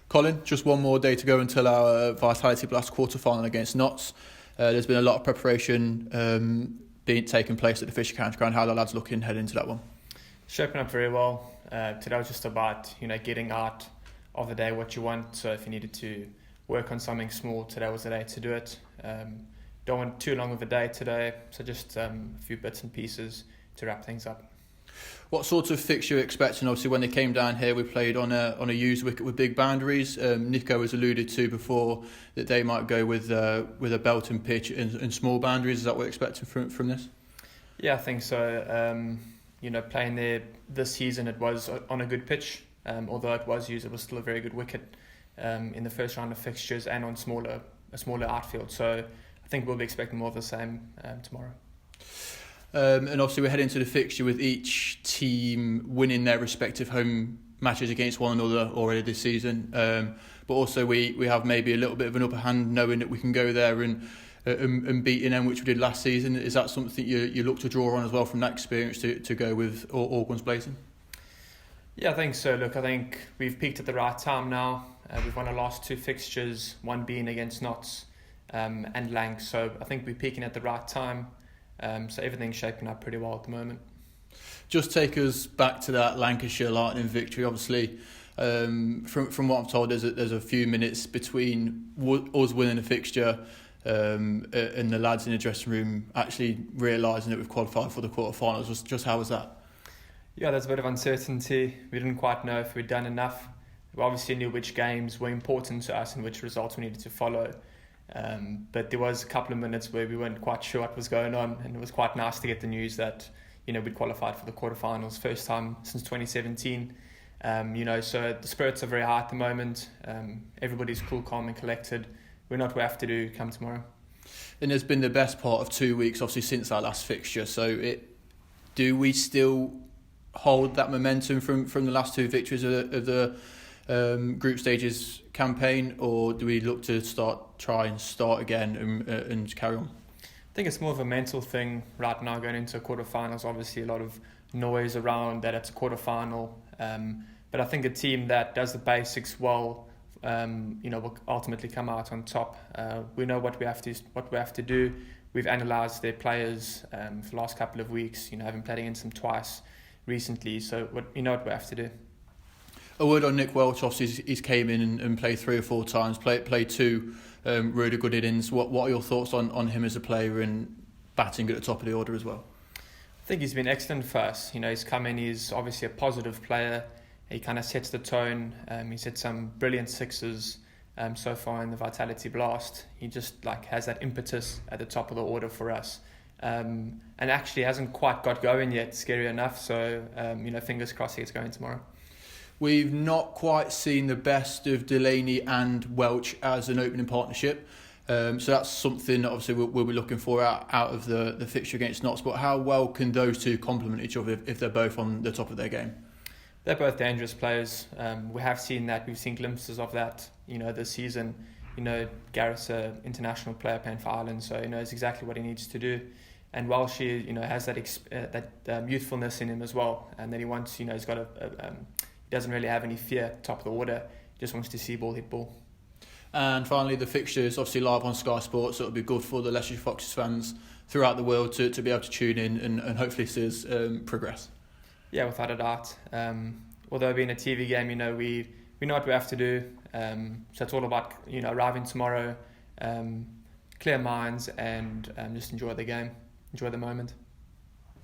Colin, just one more day to go until our Vitality Blast quarter-final against Notts. There's been a lot of preparation taking place at the Fisher County Ground. How are the lads looking heading into that one? Shaping up very well. Today was just about getting out of the day what you want. So if you needed to work on something small, today was the day to do it. Don't want too long of a day today, so just a few bits and pieces to wrap things up. What sort of fixture are you expecting? Obviously, when they came down here, we played on a used wicket with big boundaries. Nico has alluded to before that they might go with a Belton pitch and small boundaries. Is that what you're expecting from this? Yeah, I think so. Playing there this season, it was on a good pitch. Although it was used, it was still a very good wicket in the first round of fixtures and on a smaller outfield. So I think we'll be expecting more of the same tomorrow. And obviously we're heading to the fixture with each team winning their respective home matches against one another already this season. But also we have maybe a little bit of an upper hand knowing that we can go there and beating them, which we did last season. Is that something you look to draw on as well from that experience to go with all guns blazing? Yeah, I think so. Look, I think we've peaked at the right time now. We've won our last two fixtures, one being against Notts and Lanc. So I think we're peaking at the right time. So everything's shaping up pretty well at the moment. Just take us back to that Lancashire Lightning victory. Obviously, from what I'm told, there's a few minutes between us winning a fixture and the lads in the dressing room actually realising that we've qualified for the quarterfinals. Just how was that? Yeah, there's a bit of uncertainty. We didn't quite know if we'd done enough. We obviously knew which games were important to us and which results we needed to follow. But there was a couple of minutes where we weren't quite sure what was going on, and it was quite nice to get the news that we'd qualified for the quarterfinals, first time since 2017. So the spirits are very high at the moment. Everybody's cool, calm, and collected. We know what we have to do come tomorrow. And there's been the best part of 2 weeks, obviously, since our last fixture. So do we still hold that momentum from the last two victories of the group stages campaign, or do we look to try and start again and carry on? I think it's more of a mental thing right now going into quarterfinals. Obviously a lot of noise around that it's a quarterfinal, but I think a team that does the basics well will ultimately come out on top. We know what we have to do. We've analysed their players for the last couple of weeks, having played against them twice recently, so we know what we have to do. A word on Nick Welch. Obviously, he's came in and played 3 or 4 times, played 2 really good innings. What are your thoughts on him as a player and batting at the top of the order as well? I think he's been excellent for us. He's come in, he's obviously a positive player. He kind of sets the tone. He's hit some brilliant sixes so far in the Vitality Blast. He just has that impetus at the top of the order for us. And actually hasn't quite got going yet, scary enough. So, fingers crossed he gets going tomorrow. We've not quite seen the best of Delaney and Welch as an opening partnership. So that's something that obviously we'll be looking for out of the fixture against Notts. But how well can those two complement each other if they're both on the top of their game? They're both dangerous players. We have seen that. We've seen glimpses of that, this season. Gareth's an international player playing for Ireland, so he knows exactly what he needs to do. And Welsh, has that youthfulness in him as well. And then he wants, he's got he doesn't really have any fear top of the order. He just wants to see ball hit ball. And finally, the fixture is obviously live on Sky Sports, so it'll be good for the Leicestershire Foxes fans throughout the world to be able to tune in and hopefully see us progress. Yeah, without a doubt. Although being a TV game, we know what we have to do. So it's all about arriving tomorrow, clear minds, and just enjoy the game, enjoy the moment.